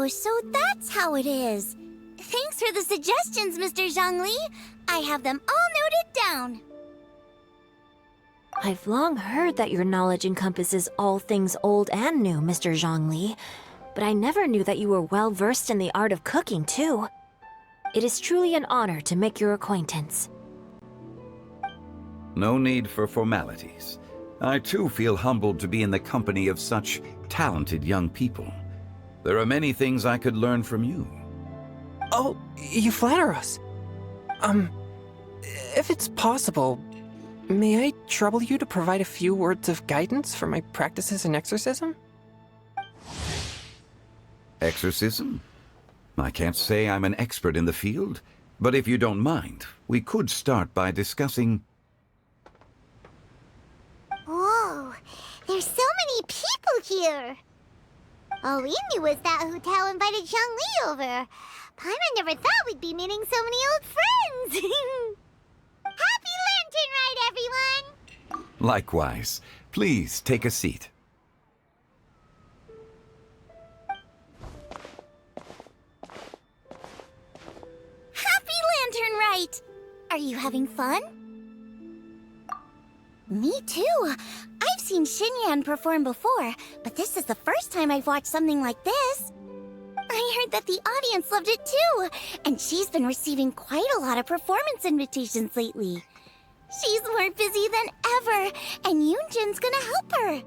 Oh, so that's how it is. Thanks for the suggestions, Mr. Zhongli. I have them all noted down. I've long heard that your knowledge encompasses all things old and new, Mr. Zhongli, but I never knew that you were well versed in the art of cooking, too. It is truly an honor to make your acquaintance. No need for formalities. I too feel humbled to be in the company of such talented young people. There are many things I could learn from you. Oh, you flatter us. If it's possible, may I trouble you to provide a few words of guidance for my practices in exorcism? Exorcism? I can't say I'm an expert in the field, but if you don't mind, we could start by discussing... Whoa, there's so many people here. All we knew was that Hu Tao invited Zhongli over. Paimon never thought we'd be meeting so many old friends. Happy Lantern Ride, everyone! Likewise. Please take a seat. Happy Lantern Rite! Are you having fun? Me too. I've seen Xinyan perform before, but this is the first time I've watched something like this. I heard that the audience loved it too, and she's been receiving quite a lot of performance invitations lately. She's more busy than ever, and Yoonjin's gonna help her.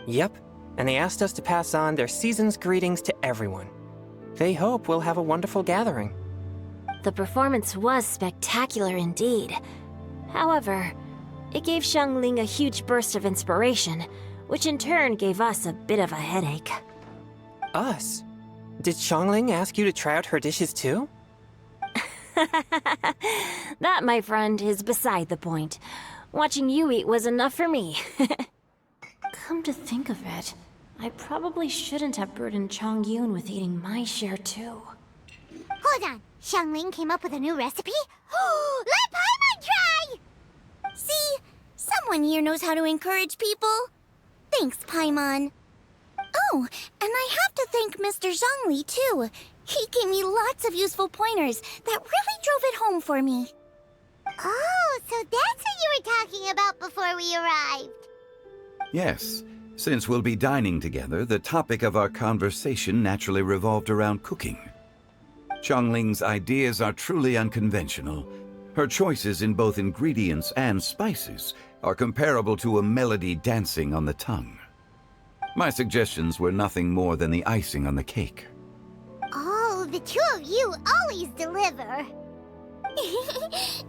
Yep, and they asked us to pass on their season's greetings to everyone. They hope we'll have a wonderful gathering. The performance was spectacular indeed. However, it gave Xiangling a huge burst of inspiration, which in turn gave us a bit of a headache. Us? Did Xiangling ask you to try out her dishes too? That, my friend, is beside the point. Watching you eat was enough for me. Come to think of it, I probably shouldn't have burdened Chongyun with eating my share too. Hold on, Xiangling came up with a new recipe? Let Paimon try! See, someone here knows how to encourage people. Thanks, Paimon. Oh, and I have to thank Mr. Zhongli, too. He gave me lots of useful pointers that really drove it home for me. Oh, so that's what you were talking about before we arrived. Yes. Since we'll be dining together, the topic of our conversation naturally revolved around cooking. Xiangling's ideas are truly unconventional. Her choices in both ingredients and spices are comparable to a melody dancing on the tongue. My suggestions were nothing more than the icing on the cake. Oh, the two of you always deliver.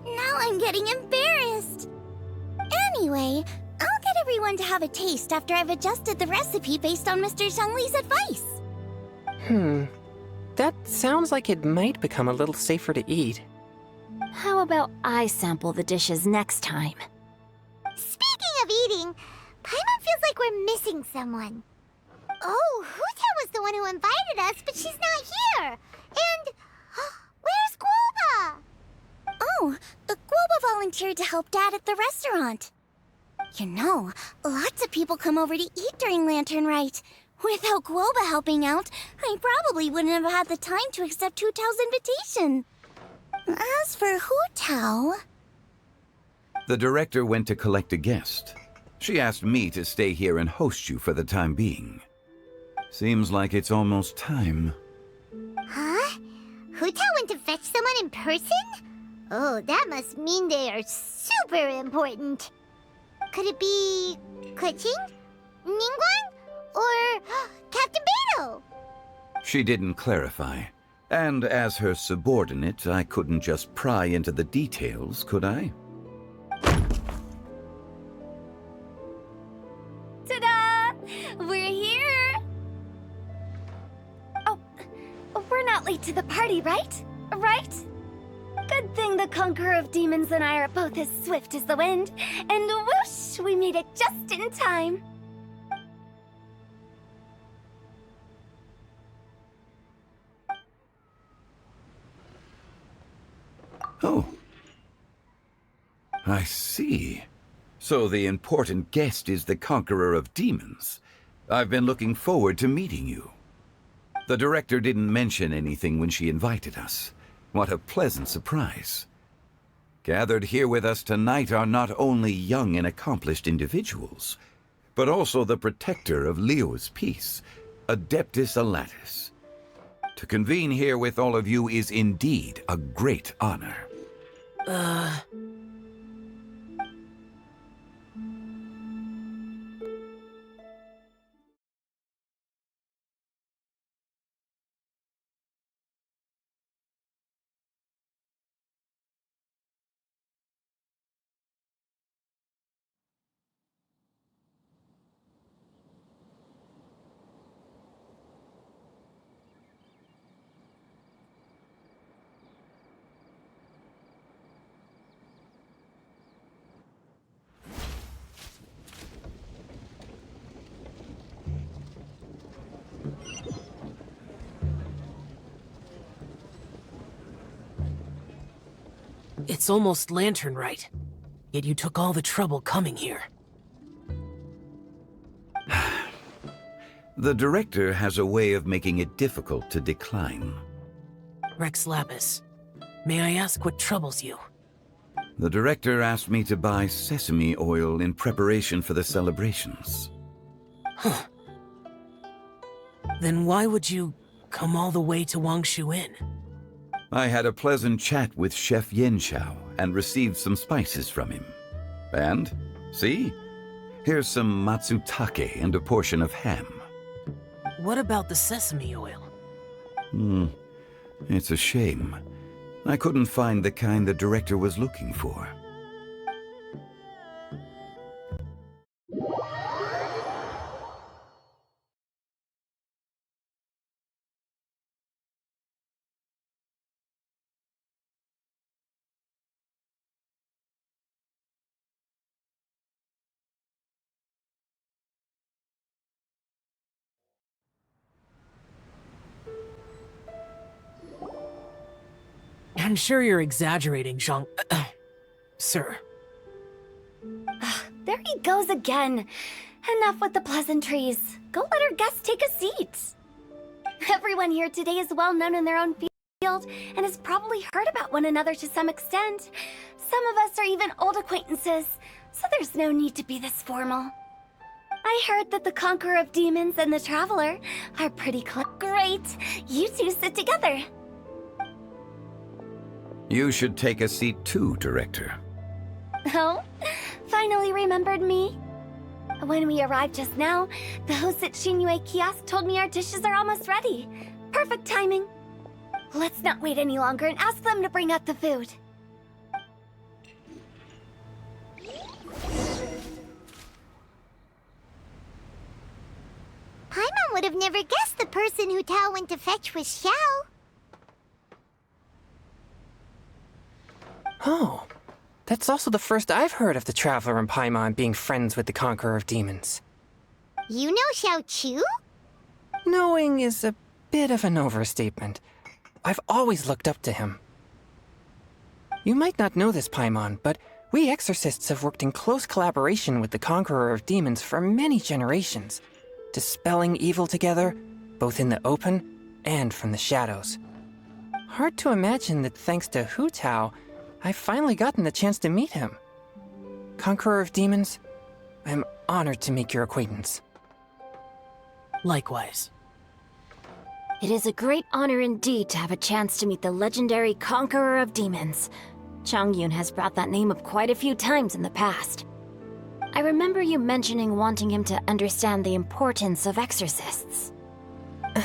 Now I'm getting embarrassed. Anyway, I'll get everyone to have a taste after I've adjusted the recipe based on Mr. Zhongli's advice. That sounds like it might become a little safer to eat. How about I sample the dishes next time? Speaking of eating, Paimon feels like we're missing someone. Oh, Hu Tao was the one who invited us, but she's not here. And where's Guoba? Oh, Guoba volunteered to help Dad at the restaurant. You know, lots of people come over to eat during Lantern Rite. Without Guoba helping out, I probably wouldn't have had the time to accept Hu Tao's invitation. As for Hu Tao... The director went to collect a guest. She asked me to stay here and host you for the time being. Seems like it's almost time. Huh? Hu Tao went to fetch someone in person? Oh, that must mean they are super important. Could it be... Kuching? Ningguang? Or Captain Beto? She didn't clarify. And as her subordinate, I couldn't just pry into the details, could I? Ta-da! We're here! Oh, we're not late to the party, right? Right? Good thing the Conqueror of Demons and I are both as swift as the wind. And whoosh, we made it just in time. Oh. I see. So the important guest is the Conqueror of Demons. I've been looking forward to meeting you. The director didn't mention anything when she invited us. What a pleasant surprise. Gathered here with us tonight are not only young and accomplished individuals, but also the protector of Leo's peace, Adeptus Alatus. To convene here with all of you is indeed a great honor. It's almost lantern right. Yet you took all the trouble coming here. The director has a way of making it difficult to decline. Rex Lapis, may I ask what troubles you? The director asked me to buy sesame oil in preparation for the celebrations. Huh. Then why would you come all the way to Wangshu Inn? I had a pleasant chat with Chef Xiao and received some spices from him. And, see? Here's some matsutake and a portion of ham. What about the sesame oil? It's a shame. I couldn't find the kind the director was looking for. I'm sure you're exaggerating, Zhang... Sir. There he goes again. Enough with the pleasantries. Go let our guests take a seat. Everyone here today is well known in their own field and has probably heard about one another to some extent. Some of us are even old acquaintances, so there's no need to be this formal. I heard that the Conqueror of Demons and the Traveler are pretty close. Great! You two sit together. You should take a seat too, Director. Oh? Finally remembered me? When we arrived just now, the host at Shinue Kiosk told me our dishes are almost ready. Perfect timing. Let's not wait any longer and ask them to bring out the food. Paimon would have never guessed the person who Tao went to fetch was Xiao. Oh, that's also the first I've heard of the Traveler and Paimon being friends with the Conqueror of Demons. You know Xiao Chu? Knowing is a bit of an overstatement. I've always looked up to him. You might not know this, Paimon, but we exorcists have worked in close collaboration with the Conqueror of Demons for many generations, dispelling evil together, both in the open and from the shadows. Hard to imagine that thanks to Hu Tao, I've finally gotten the chance to meet him. Conqueror of Demons, I'm honored to make your acquaintance. Likewise. It is a great honor indeed to have a chance to meet the legendary Conqueror of Demons. Chongyun has brought that name up quite a few times in the past. I remember you mentioning wanting him to understand the importance of exorcists. We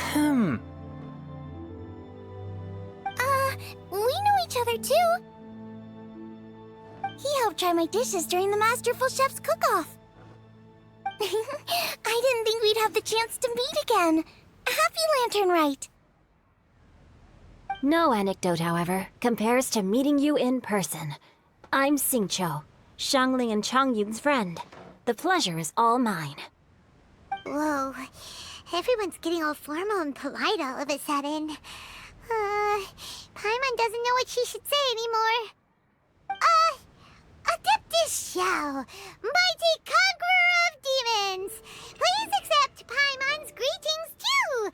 know each other too. He helped try my dishes during the Masterful Chef's cook-off. I didn't think we'd have the chance to meet again. Happy Lantern Rite! No anecdote, however, compares to meeting you in person. I'm Xingqiu, Shangling and Chongyun's friend. The pleasure is all mine. Whoa, everyone's getting all formal and polite all of a sudden. Paimon doesn't know what she should say anymore. Adeptus Xiao, mighty conqueror of demons, please accept Paimon's greetings too.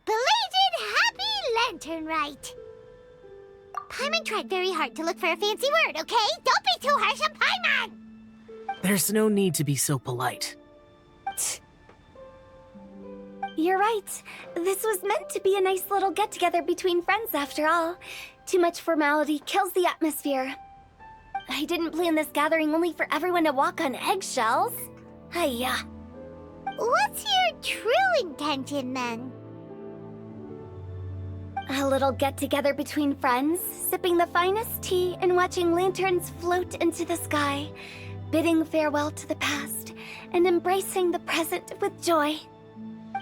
Belated lantern right. Paimon tried very hard to look for a fancy word, okay? Don't be too harsh on Paimon! There's no need to be so polite. You're right. This was meant to be a nice little get-together between friends after all. Too much formality kills the atmosphere. I didn't plan this gathering only for everyone to walk on eggshells. Hiya. What's your true intention, then? A little get-together between friends, sipping the finest tea and watching lanterns float into the sky, bidding farewell to the past, and embracing the present with joy.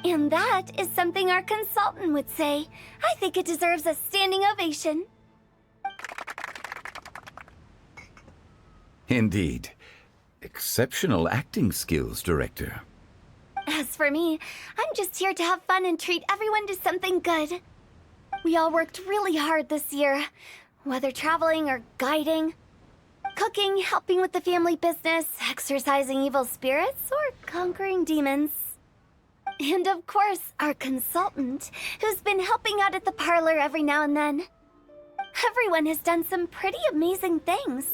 And that is something our consultant would say. I think it deserves a standing ovation. Indeed. Exceptional acting skills, Director. As for me, I'm just here to have fun and treat everyone to something good. We all worked really hard this year, whether traveling or guiding, cooking, helping with the family business, exorcising evil spirits, or conquering demons. And of course, our consultant, who's been helping out at the parlor every now and then. Everyone has done some pretty amazing things.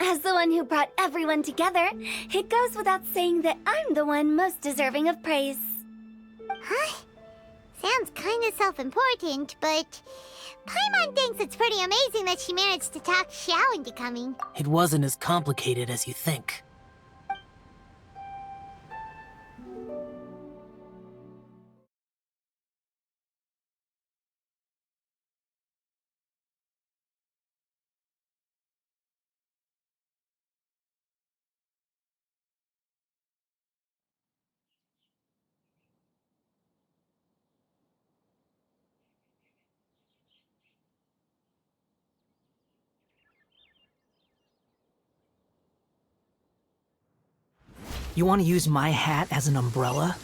As the one who brought everyone together, it goes without saying that I'm the one most deserving of praise. Huh? Sounds kinda self-important, but Paimon thinks it's pretty amazing that she managed to talk Xiao into coming. It wasn't as complicated as you think. You want to use my hat as an umbrella?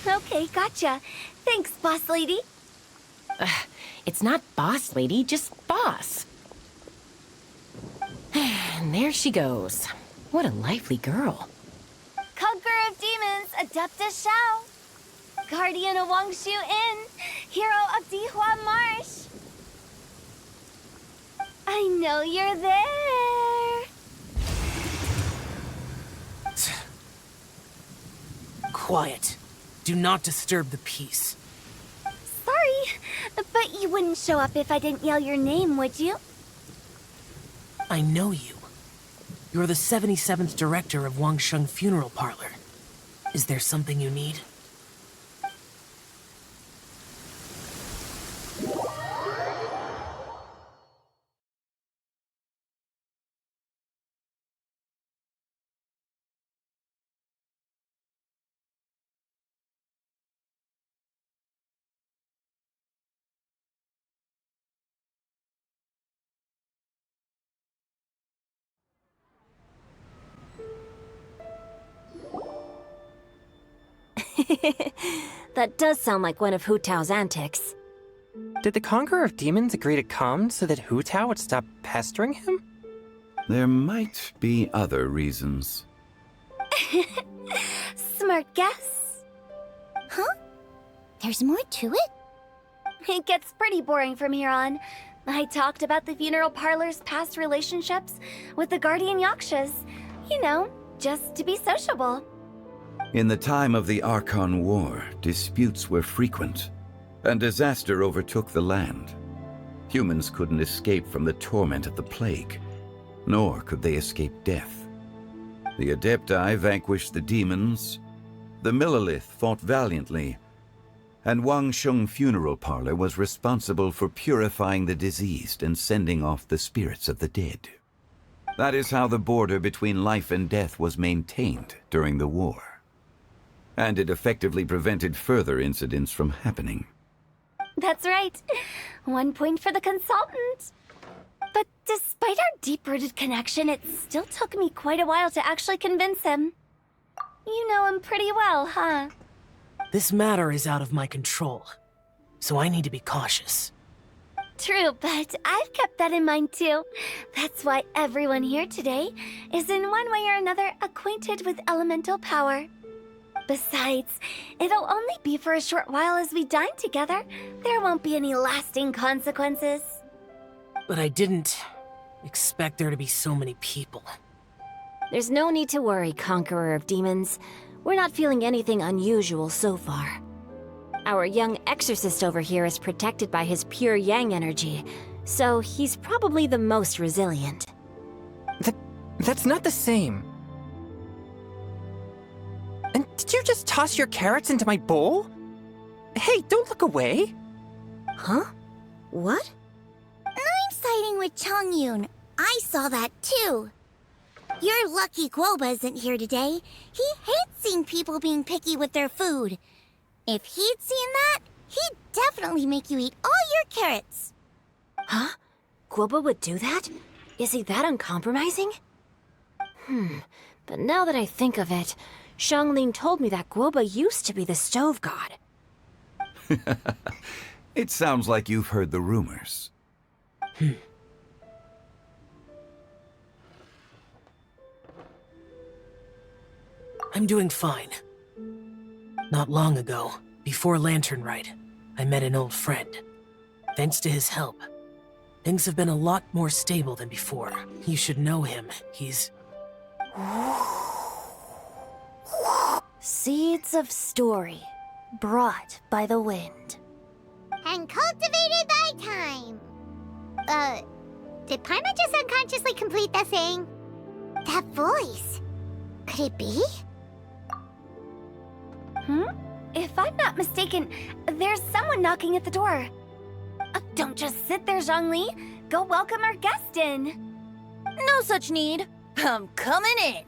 Okay, gotcha. Thanks, boss lady. It's not boss lady, just boss. And there she goes. What a lively girl. Conqueror of demons, Adeptus Xiao. Guardian of Wangshu Inn, hero of Dihua Marsh. I know you're there. Quiet. Do not disturb the peace. Sorry, but you wouldn't show up if I didn't yell your name, would you? I know you. You're the 77th director of Wangsheng Funeral Parlor. Is there something you need? That does sound like one of Hu Tao's antics. Did the Conqueror of Demons agree to come so that Hu Tao would stop pestering him? There might be other reasons. Smart guess. Huh? There's more to it? It gets pretty boring from here on. I talked about the funeral parlor's past relationships with the Guardian Yakshas. You know, just to be sociable. In the time of the Archon War, disputes were frequent, and disaster overtook the land. Humans couldn't escape from the torment of the plague, nor could they escape death. The Adepti vanquished the demons, the Millelith fought valiantly, and Wangsheng Funeral Parlor was responsible for purifying the diseased and sending off the spirits of the dead. That is how the border between life and death was maintained during the war. And it effectively prevented further incidents from happening. That's right. 1 point for the consultant. But despite our deep-rooted connection, it still took me quite a while to actually convince him. You know him pretty well, huh? This matter is out of my control, so I need to be cautious. True, but I've kept that in mind too. That's why everyone here today is in one way or another acquainted with elemental power. Besides, it'll only be for a short while as we dine together. There won't be any lasting consequences. But I didn't expect there to be so many people. There's no need to worry, Conqueror of Demons. We're not feeling anything unusual so far. Our young exorcist over here is protected by his pure yang energy, so he's probably the most resilient. That's not the same. And did you just toss your carrots into my bowl? Hey, don't look away. Huh? What? I'm siding with Chongyun. I saw that too. You're lucky Guoba isn't here today. He hates seeing people being picky with their food. If he'd seen that, he'd definitely make you eat all your carrots. Huh? Guoba would do that? Is he that uncompromising? But now that I think of it, Xiangling told me that Guoba used to be the stove god. It sounds like you've heard the rumors. I'm doing fine. Not long ago, before Lantern Rite, I met an old friend. Thanks to his help, things have been a lot more stable than before. You should know him. He's... Seeds of story, brought by the wind. And cultivated by time. Did Paimon just unconsciously complete that thing? That voice. Could it be? If I'm not mistaken, there's someone knocking at the door. Don't just sit there, Zhongli. Go welcome our guest in. No such need. I'm coming in.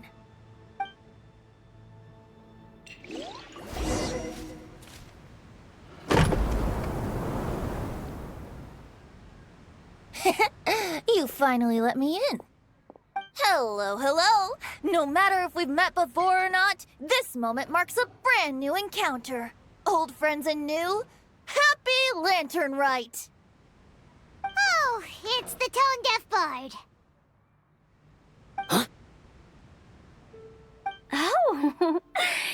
You finally let me in. Hello, hello. No matter if we've met before or not, this moment marks a brand new encounter. Old friends and new. Happy Lantern Rite. Oh, it's the tone-deaf bard. Oh,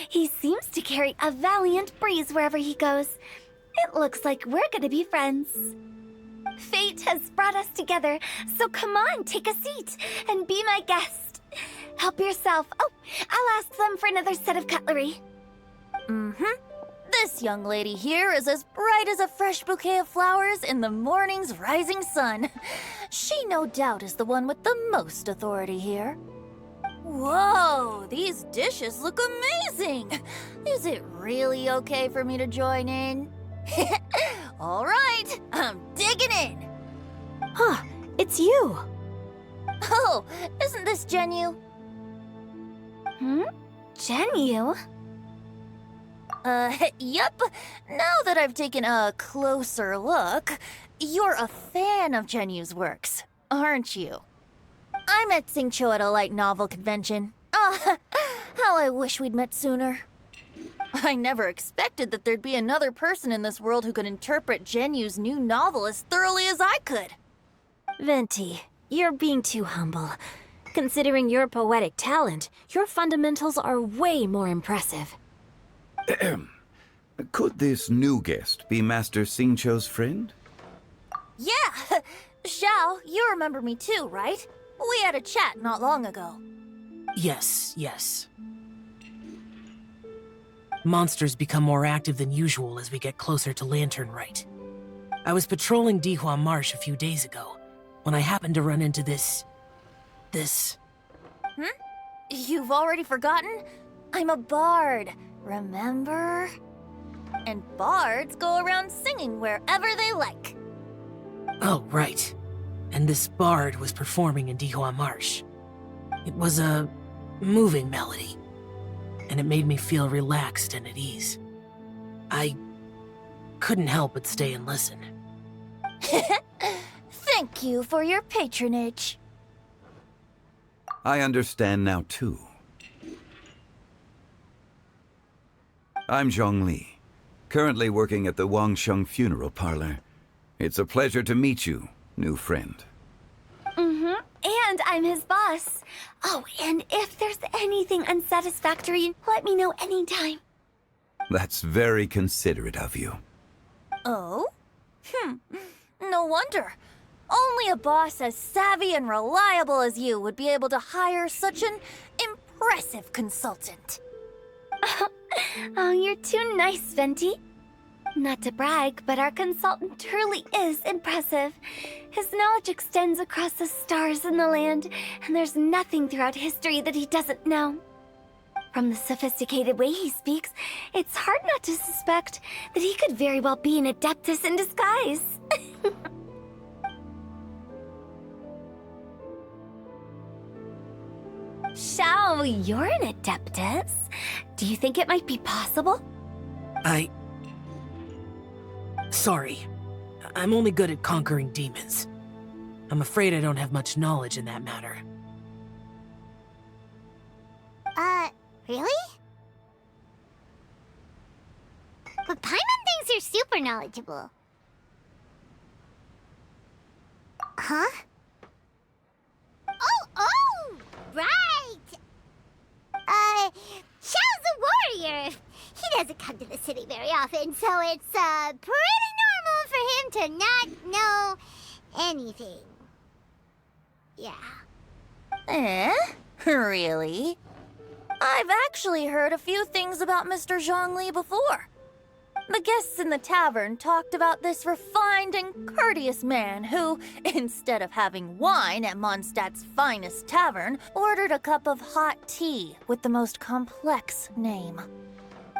he seems to carry a valiant breeze wherever he goes. It looks like we're gonna be friends. Fate has brought us together, so come on, take a seat and be my guest. Help yourself. Oh, I'll ask them for another set of cutlery. This young lady here is as bright as a fresh bouquet of flowers in the morning's rising sun. She no doubt is the one with the most authority here. Whoa, these dishes look amazing! Is it really okay for me to join in? All right, I'm digging in! Huh, it's you! Oh, isn't this Genyu? Genyu? Yep. Now that I've taken a closer look, you're a fan of Genyu's works, aren't you? I met Xiao at a light novel convention. Ah, how I wish we'd met sooner. I never expected that there'd be another person in this world who could interpret Genyu's new novel as thoroughly as I could. Venti, you're being too humble. Considering your poetic talent, your fundamentals are way more impressive. Could this new guest be Master Xingqiu's friend? Yeah! Xiao, you remember me too, right? We had a chat not long ago. Yes. Monsters become more active than usual as we get closer to Lantern Rite. I was patrolling Dihua Marsh a few days ago, when I happened to run into this... You've already forgotten? I'm a bard, remember? And bards go around singing wherever they like. Oh, right. And this bard was performing in Dihua Marsh. It was a moving melody, and it made me feel relaxed and at ease. I couldn't help but stay and listen. Thank you for your patronage. I understand now, too. I'm Zhongli, currently working at the Wangsheng Funeral Parlor. It's a pleasure to meet you, new friend. And I'm his boss. Oh, and if there's anything unsatisfactory, let me know anytime. That's very considerate of you. Oh? No wonder. Only a boss as savvy and reliable as you would be able to hire such an impressive consultant. Oh, you're too nice, Venti. Not to brag, but our consultant truly is impressive. His knowledge extends across the stars and the land, and there's nothing throughout history that he doesn't know. From the sophisticated way he speaks, it's hard not to suspect that he could very well be an adeptus in disguise. Xiao, you're an adeptus. Do you think it might be possible? Sorry. I'm only good at conquering demons. I'm afraid I don't have much knowledge in that matter. Really? But Paimon thinks you're super knowledgeable. Huh? Oh, right! Xiao's a warrior. He doesn't come to the city very often, so it's, pretty normal for him to not know anything. Yeah. Really? I've actually heard a few things about Mr. Zhongli before. The guests in the tavern talked about this refined and courteous man who, instead of having wine at Mondstadt's finest tavern, ordered a cup of hot tea with the most complex name.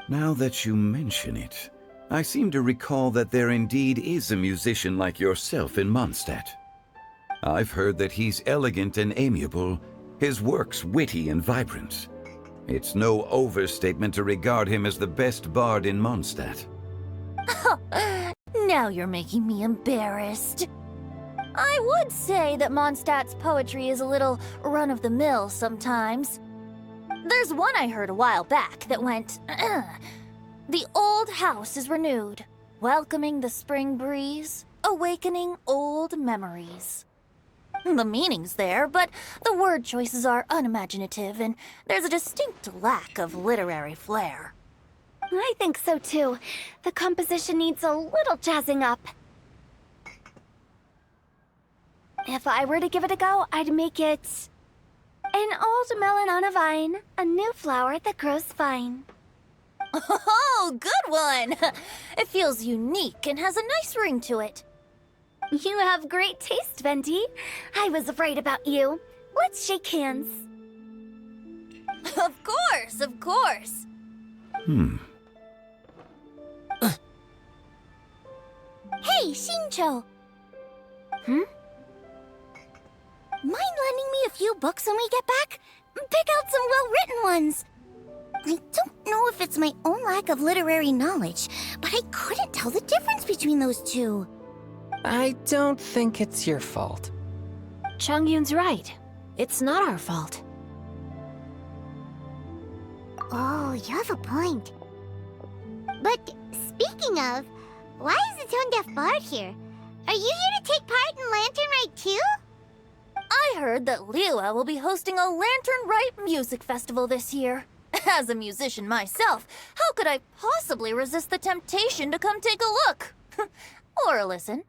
Now that you mention it, I seem to recall that there indeed is a musician like yourself in Mondstadt. I've heard that he's elegant and amiable, his works witty and vibrant. It's no overstatement to regard him as the best bard in Mondstadt. Now you're making me embarrassed. I would say that Mondstadt's poetry is a little run-of-the-mill sometimes. There's one I heard a while back that went, "The old house is renewed, welcoming the spring breeze, awakening old memories." The meaning's there, but the word choices are unimaginative, and there's a distinct lack of literary flair. I think so too. The composition needs a little jazzing up. If I were to give it a go, I'd make it an old melon on a vine, a new flower that grows fine. Oh, good one! It feels unique and has a nice ring to it. You have great taste, Venti. I was afraid about you. Let's shake hands. Of course, of course. Hey, Xingqiu! Mind lending me a few books when we get back? Pick out some well-written ones. I don't know if it's my own lack of literary knowledge, but I couldn't tell the difference between those two. I don't think it's your fault. Chongyun's right. It's not our fault. Oh, you have a point. But speaking of, why is the tone-deaf bard here? Are you here to take part in Lantern Rite too? I heard that Liua will be hosting a Lantern Rite music festival this year. As a musician myself, how could I possibly resist the temptation to come take a look? Or listen.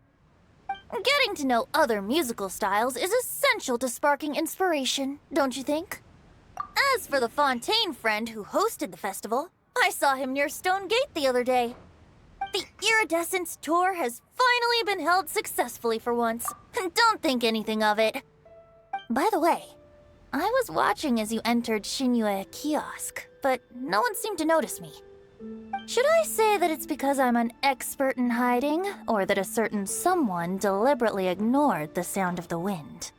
Getting to know other musical styles is essential to sparking inspiration, don't you think? As for the Fontaine friend who hosted the festival, I saw him near Stone Gate the other day. The Iridescence tour has finally been held successfully for once. Don't think anything of it. By the way, I was watching as you entered Xinyue Kiosk, but no one seemed to notice me. Should I say that it's because I'm an expert in hiding, or that a certain someone deliberately ignored the sound of the wind?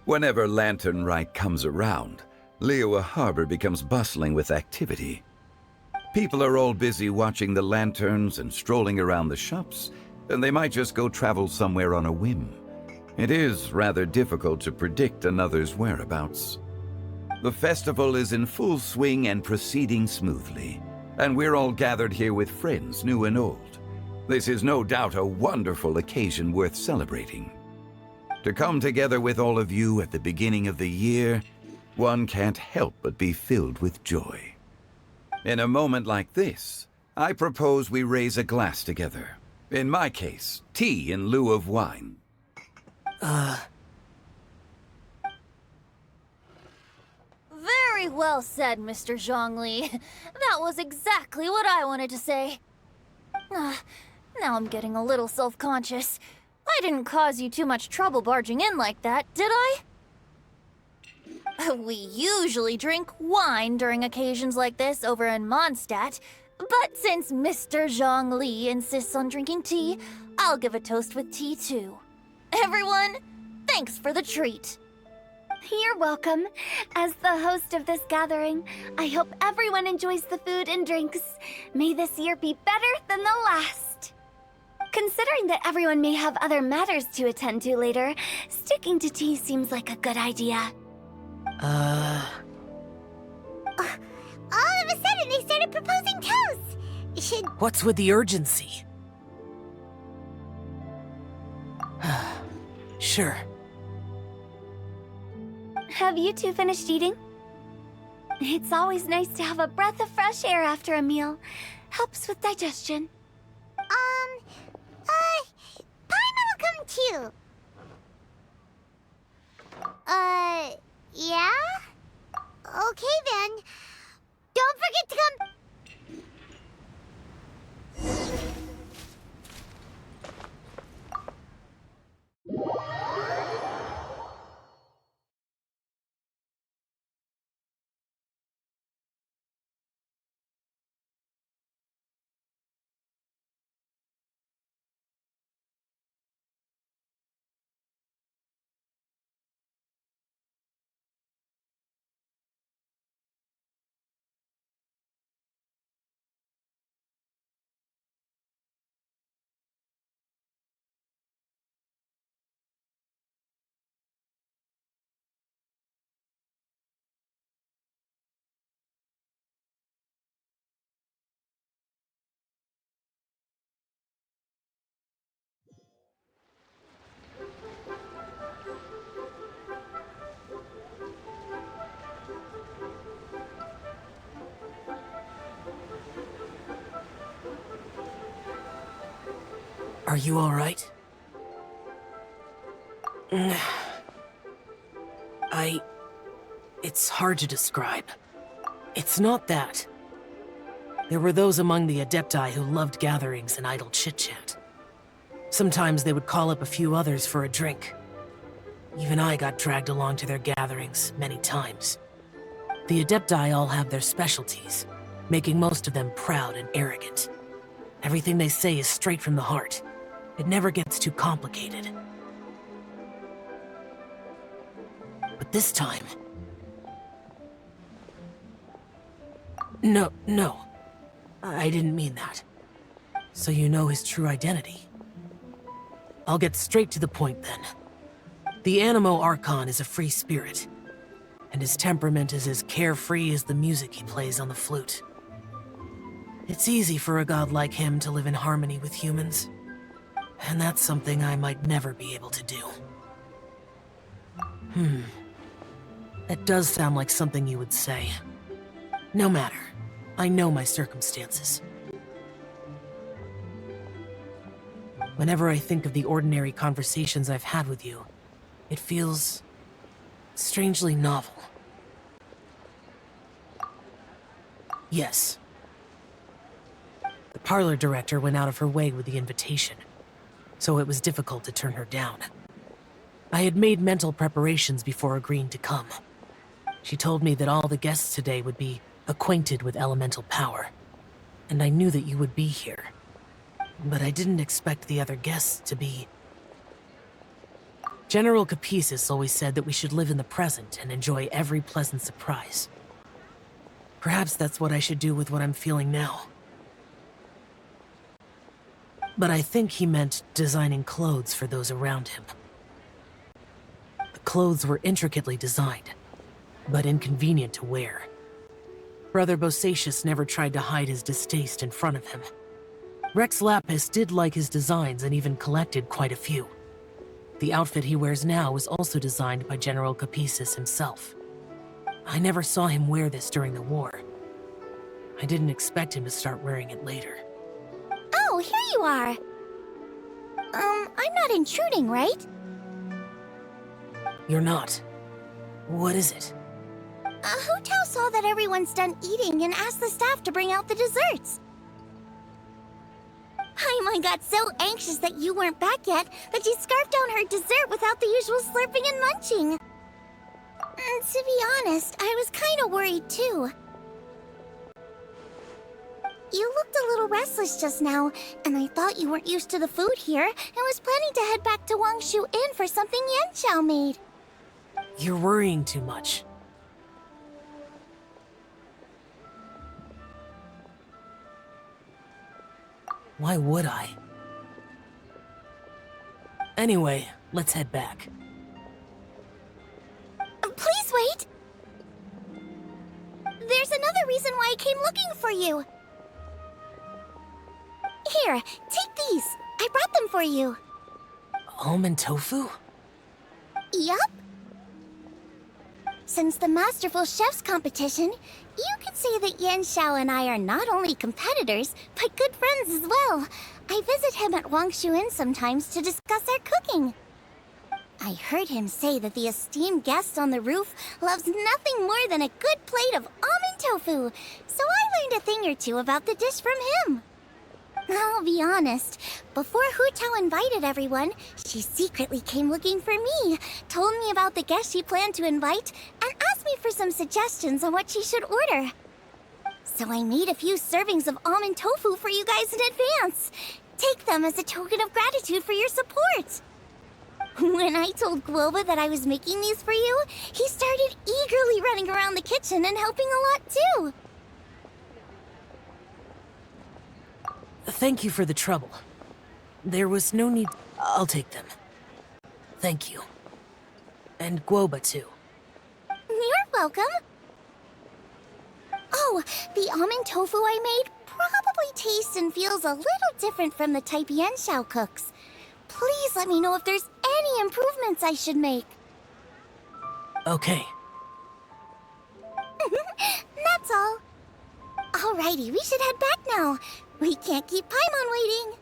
Whenever Lantern Rite comes around, Liua Harbor becomes bustling with activity. People are all busy watching the lanterns and strolling around the shops, and they might just go travel somewhere on a whim. It is rather difficult to predict another's whereabouts. The festival is in full swing and proceeding smoothly, and we're all gathered here with friends, new and old. This is no doubt a wonderful occasion worth celebrating. To come together with all of you at the beginning of the year, one can't help but be filled with joy. In a moment like this, I propose we raise a glass together. In my case, tea in lieu of wine. Very well said, Mr. Zhongli. That was exactly what I wanted to say. Now I'm getting a little self-conscious. I didn't cause you too much trouble barging in like that, did I? We usually drink wine during occasions like this over in Mondstadt, but since Mr. Zhongli insists on drinking tea, I'll give a toast with tea too. Everyone, thanks for the treat. You're welcome. As the host of this gathering, I hope everyone enjoys the food and drinks. May this year be better than the last. Considering that everyone may have other matters to attend to later, sticking to tea seems like a good idea. All of a sudden, they started proposing toasts. What's with the urgency? Sure. Have you two finished eating? It's always nice to have a breath of fresh air after a meal. Helps with digestion. Paimon will come too. Yeah? Okay then. Don't forget to come... Are you all right? It's hard to describe. It's not that. There were those among the Adepti who loved gatherings and idle chit-chat. Sometimes they would call up a few others for a drink. Even I got dragged along to their gatherings many times. The Adepti all have their specialties, making most of them proud and arrogant. Everything they say is straight from the heart. It never gets too complicated. But this time... No. I didn't mean that. So you know his true identity. I'll get straight to the point then. The Animo Archon is a free spirit, and his temperament is as carefree as the music he plays on the flute. It's easy for a god like him to live in harmony with humans, and that's something I might never be able to do. That does sound like something you would say. No matter. I know my circumstances. Whenever I think of the ordinary conversations I've had with you, it feels strangely novel. Yes. The parlor director went out of her way with the invitation, so it was difficult to turn her down. I had made mental preparations before agreeing to come. She told me that all the guests today would be acquainted with elemental power, and I knew that you would be here. But I didn't expect the other guests to be... General Capisis always said that we should live in the present and enjoy every pleasant surprise. Perhaps that's what I should do with what I'm feeling now. But I think he meant designing clothes for those around him. The clothes were intricately designed, but inconvenient to wear. Brother Bosacius never tried to hide his distaste in front of him. Rex Lapis did like his designs and even collected quite a few. The outfit he wears now was also designed by General Capices himself. I never saw him wear this during the war. I didn't expect him to start wearing it later. Oh, here you are. I'm not intruding, right? You're not. What is it? Hu Tao saw that everyone's done eating and asked the staff to bring out the desserts. Paimon got so anxious that you weren't back yet that she scarfed down her dessert without the usual slurping and munching. To be honest, I was kind of worried too. You looked a little restless just now, and I thought you weren't used to the food here and was planning to head back to Wangshu Inn for something Xiao made. You're worrying too much. Why would I? Anyway, let's head back. Please wait! There's another reason why I came looking for you. Here, take these. I brought them for you. Almond tofu? Yup. Since the Masterful Chef's competition, you could say that Xiao and I are not only competitors, but good friends as well. I visit him at Wangshu Inn sometimes to discuss our cooking. I heard him say that the esteemed guest on the roof loves nothing more than a good plate of almond tofu, so I learned a thing or two about the dish from him. I'll be honest, before Hu Tao invited everyone, she secretly came looking for me, told me about the guests she planned to invite, and asked me for some suggestions on what she should order. So I made a few servings of almond tofu for you guys in advance. Take them as a token of gratitude for your support. When I told Guoba that I was making these for you, he started eagerly running around the kitchen and helping a lot too. Thank you for the trouble. There was no need. I'll take them. Thank you. And Guoba too. You're welcome. Oh, the almond tofu I made probably tastes and feels a little different from the type Xiao cooks. Please let me know if there's any improvements I should make. Okay. That's all. Alrighty, we should head back now. We can't keep Paimon waiting.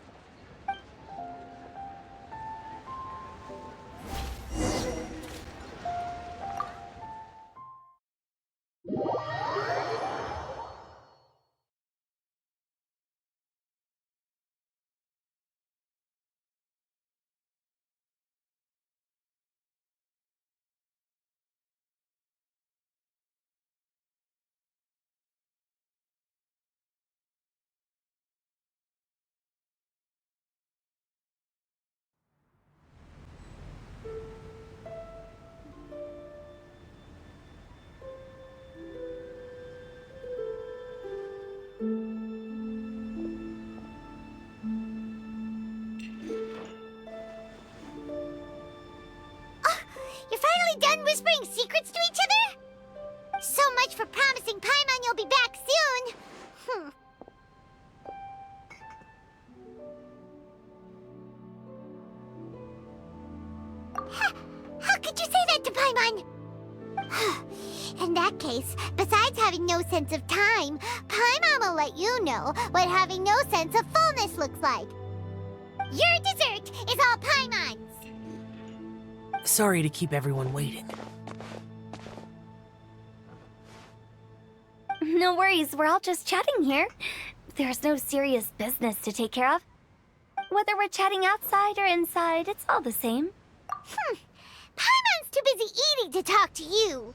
You're finally done whispering secrets to each other? So much for promising Paimon you'll be back soon. How could you say that to Paimon? In that case, besides having no sense of time, Paimon will let you know what having no sense of fullness looks like. Your dessert is all Paimon's. Sorry to keep everyone waiting. No worries, we're all just chatting here. There's no serious business to take care of. Whether we're chatting outside or inside, it's all the same. Paimon's too busy eating to talk to you.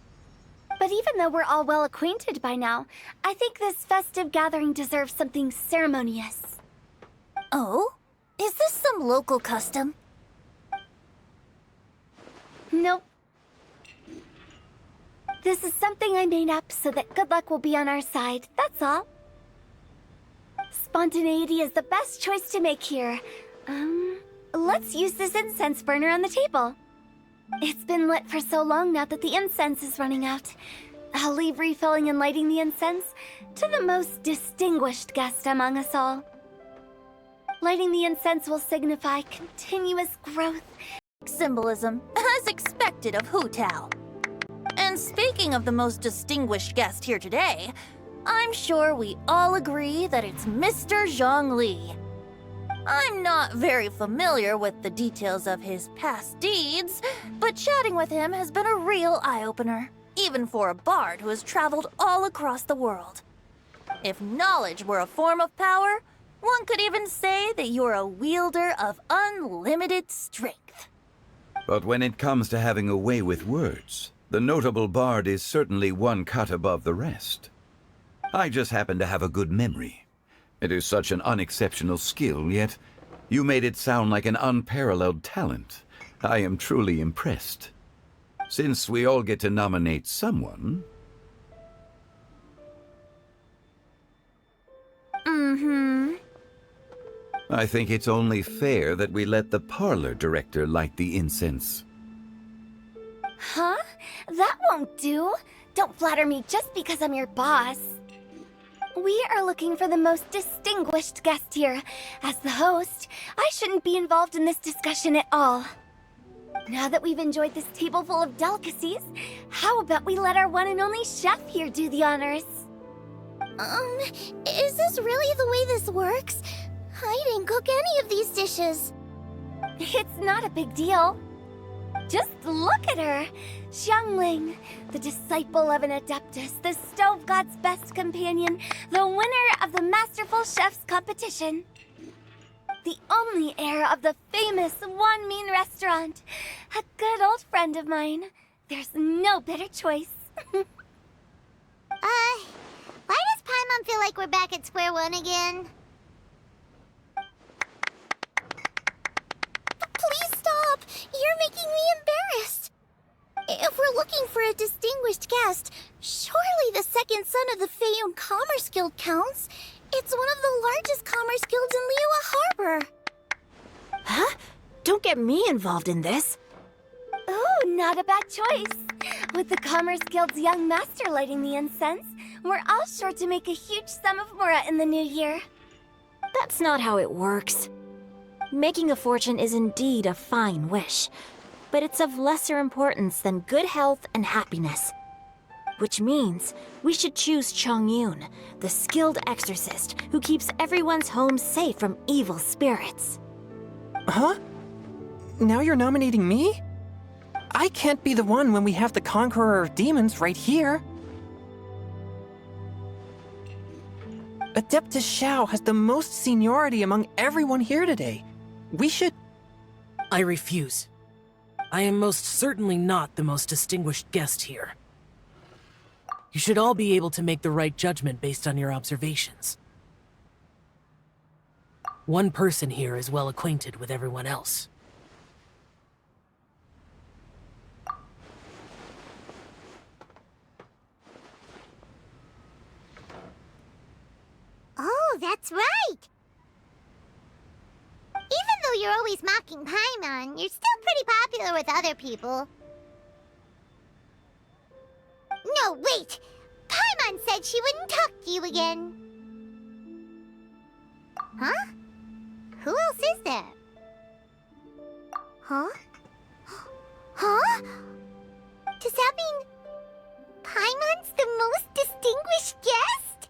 But even though we're all well acquainted by now, I think this festive gathering deserves something ceremonious. Oh? Is this some local custom? Nope. This is something I made up so that good luck will be on our side, that's all. Spontaneity is the best choice to make here. Let's use this incense burner on the table. It's been lit for so long now that the incense is running out. I'll leave refilling and lighting the incense to the most distinguished guest among us all. Lighting the incense will signify continuous growth. Symbolism, as expected of Hu Tao. And speaking of the most distinguished guest here today, I'm sure we all agree that it's Mr. Zhongli. I'm not very familiar with the details of his past deeds, but chatting with him has been a real eye-opener, even for a bard who has traveled all across the world. If knowledge were a form of power, one could even say that you're a wielder of unlimited strength. But when it comes to having a way with words, the notable bard is certainly one cut above the rest. I just happen to have a good memory. It is such an unexceptional skill, yet you made it sound like an unparalleled talent. I am truly impressed. Since we all get to nominate someone... I think it's only fair that we let the parlor director light the incense. Huh? That won't do. Don't flatter me just because I'm your boss. We are looking for the most distinguished guest here. As the host, I shouldn't be involved in this discussion at all. Now that we've enjoyed this table full of delicacies, how about we let our one and only chef here do the honors? Is this really the way this works? I didn't cook any of these dishes. It's not a big deal. Just look at her! Xiangling, the disciple of an adeptus, the stove god's best companion, the winner of the Masterful Chef's competition. The only heir of the famous One Mean restaurant. A good old friend of mine. There's no better choice. Why does Paimon feel like we're back at square one again? Please stop! You're making me embarrassed. If we're looking for a distinguished guest, surely the second son of the Feiyun Commerce Guild counts. It's one of the largest commerce guilds in Liyue Harbor. Huh? Don't get me involved in this. Oh, not a bad choice. With the Commerce Guild's young master lighting the incense, we're all sure to make a huge sum of mora in the new year. That's not how it works. Making a fortune is indeed a fine wish, but it's of lesser importance than good health and happiness. Which means we should choose Chongyun, the skilled exorcist who keeps everyone's home safe from evil spirits. Huh? Now you're nominating me? I can't be the one when we have the conqueror of demons right here. Adeptus Xiao has the most seniority among everyone here today. We should... I refuse. I am most certainly not the most distinguished guest here. You should all be able to make the right judgment based on your observations. One person here is well acquainted with everyone else. Oh, that's right! Even though you're always mocking Paimon, you're still pretty popular with other people. No, wait! Paimon said she wouldn't talk to you again. Huh? Who else is there? Huh? Huh? Does that mean Paimon's the most distinguished guest?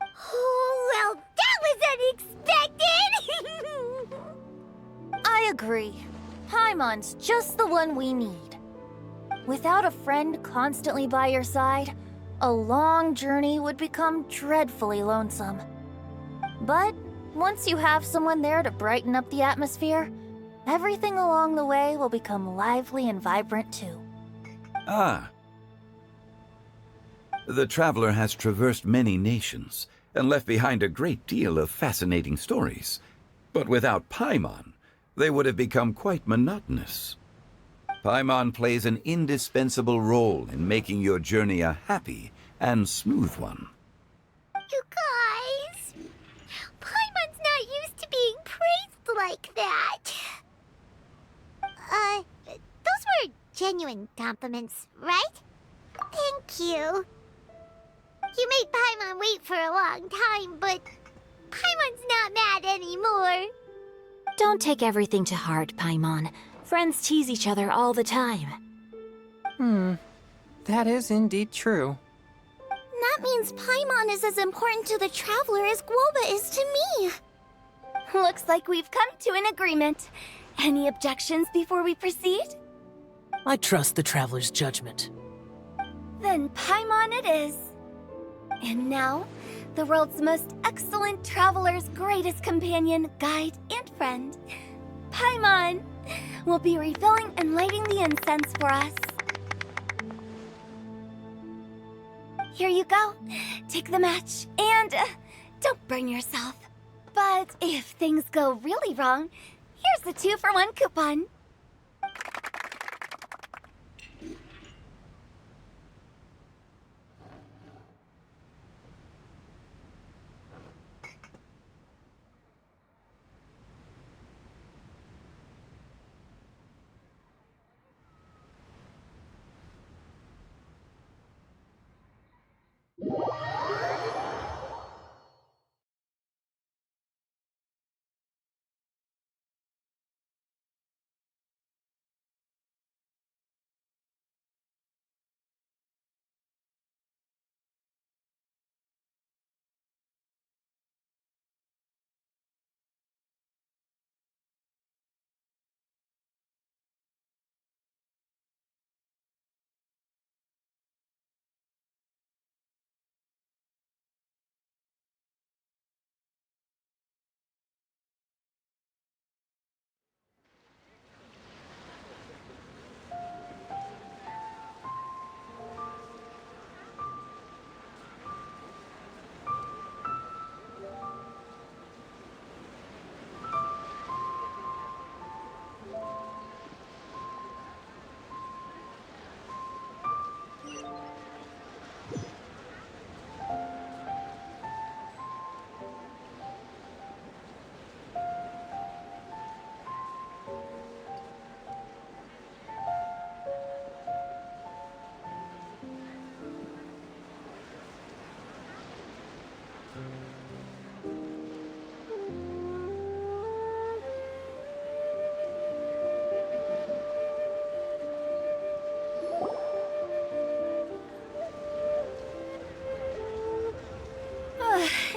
Oh, well, that was unexpected! I agree. Paimon's just the one we need. Without a friend constantly by your side, a long journey would become dreadfully lonesome. But once you have someone there to brighten up the atmosphere, everything along the way will become lively and vibrant too. Ah. The traveler has traversed many nations and left behind a great deal of fascinating stories. But without Paimon, they would have become quite monotonous. Paimon plays an indispensable role in making your journey a happy and smooth one. You guys, Paimon's not used to being praised like that. Those were genuine compliments, right? Thank you. You made Paimon wait for a long time, but Paimon's not mad anymore. Don't take everything to heart, Paimon. Friends tease each other all the time. That is indeed true. That means Paimon is as important to the traveler as Guoba is to me. Looks like we've come to an agreement. Any objections before we proceed? I trust the traveler's judgment. Then Paimon it is. And now, the world's most excellent traveler's greatest companion, guide, and friend, Paimon, will be refilling and lighting the incense for us. Here you go. Take the match, and don't burn yourself. But if things go really wrong, here's the 2-for-1 coupon.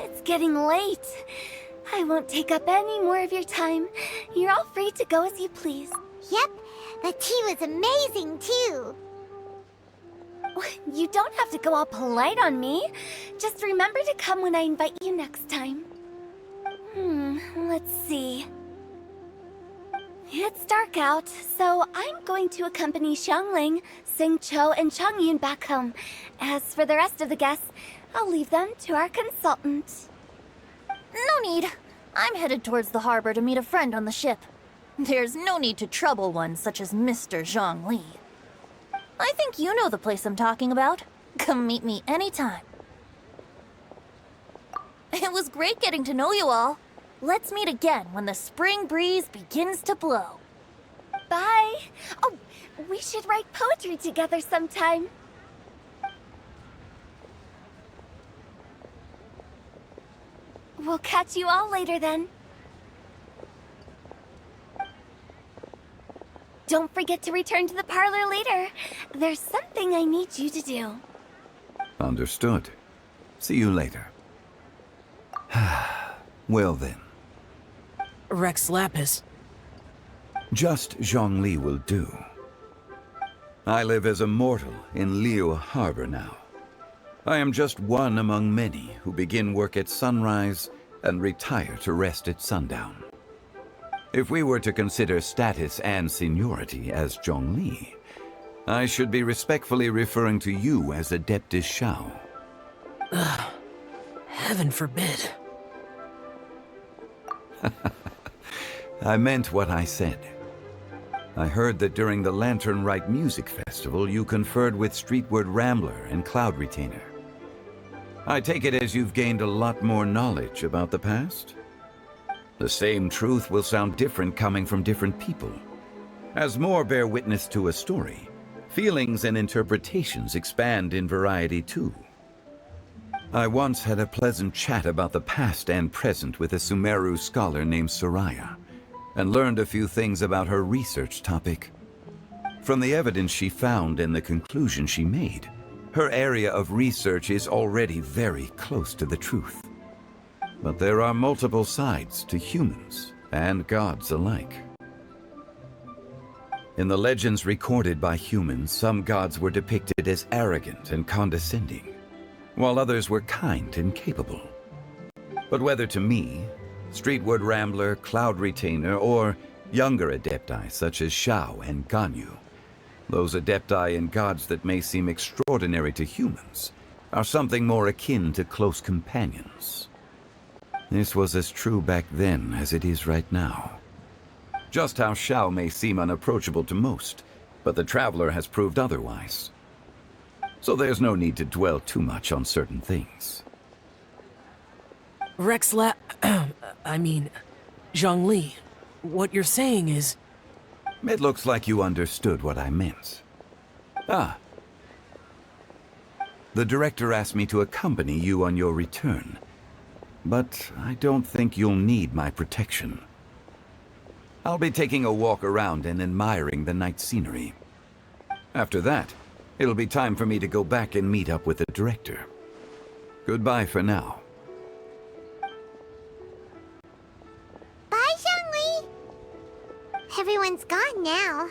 It's getting late. I won't take up any more of your time. You're all free to go as you please. Yep, the tea was amazing too. You don't have to go all polite on me. Just remember to come when I invite you next time. Let's see. It's dark out, so I'm going to accompany Xiangling, Xingqiu, and Chongyun back home. As for the rest of the guests, I'll leave them to our consultant. No need. I'm headed towards the harbor to meet a friend on the ship. There's no need to trouble one such as Mr. Zhongli. I think you know the place I'm talking about. Come meet me anytime. It was great getting to know you all. Let's meet again when the spring breeze begins to blow. Bye. Oh, we should write poetry together sometime. We'll catch you all later then. Don't forget to return to the parlor later. There's something I need you to do. Understood. See you later. Well then. Rex Lapis. Just Zhongli will do. I live as a mortal in Liu Harbor now. I am just one among many who begin work at sunrise and retire to rest at sundown. If we were to consider status and seniority as Zhongli, I should be respectfully referring to you as Adeptus Xiao. Heaven forbid. I meant what I said. I heard that during the Lantern Rite Music Festival, you conferred with Streetward Rambler and Cloud Retainer. I take it as you've gained a lot more knowledge about the past? The same truth will sound different coming from different people. As more bear witness to a story, feelings and interpretations expand in variety too. I once had a pleasant chat about the past and present with a Sumeru scholar named Soraya, and learned a few things about her research topic. From the evidence she found and the conclusion she made, her area of research is already very close to the truth. But there are multiple sides to humans and gods alike. In the legends recorded by humans, some gods were depicted as arrogant and condescending, while others were kind and capable. But whether to me, Streetward Rambler, Cloud Retainer, or younger adepti such as Xiao and Ganyu, those adepti and gods that may seem extraordinary to humans are something more akin to close companions. This was as true back then as it is right now. Just how Xiao may seem unapproachable to most, but the Traveler has proved otherwise. So there's no need to dwell too much on certain things. Zhongli, what you're saying is... It looks like you understood what I meant. Ah. The director asked me to accompany you on your return, but I don't think you'll need my protection. I'll be taking a walk around and admiring the night scenery. After that, it'll be time for me to go back and meet up with the director. Goodbye for now. Bye, Zhongli. Everyone's gone now.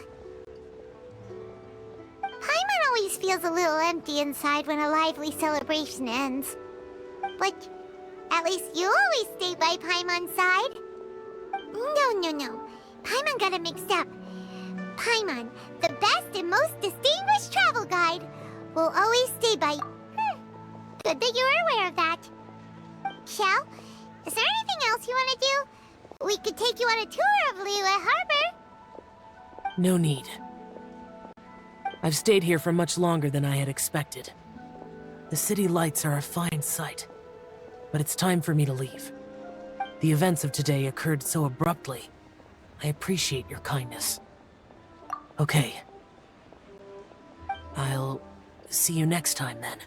Paimon always feels a little empty inside when a lively celebration ends. But at least you always stay by Paimon's side. No. Paimon got it mixed up. Paimon, the best and most distinguished travel guide, will always stay by... Good that you're aware of that. Xiao, is there anything else you want to do? We could take you on a tour of Liyue Harbor. No need. I've stayed here for much longer than I had expected. The city lights are a fine sight, but it's time for me to leave. The events of today occurred so abruptly. I appreciate your kindness. Okay. I'll see you next time then.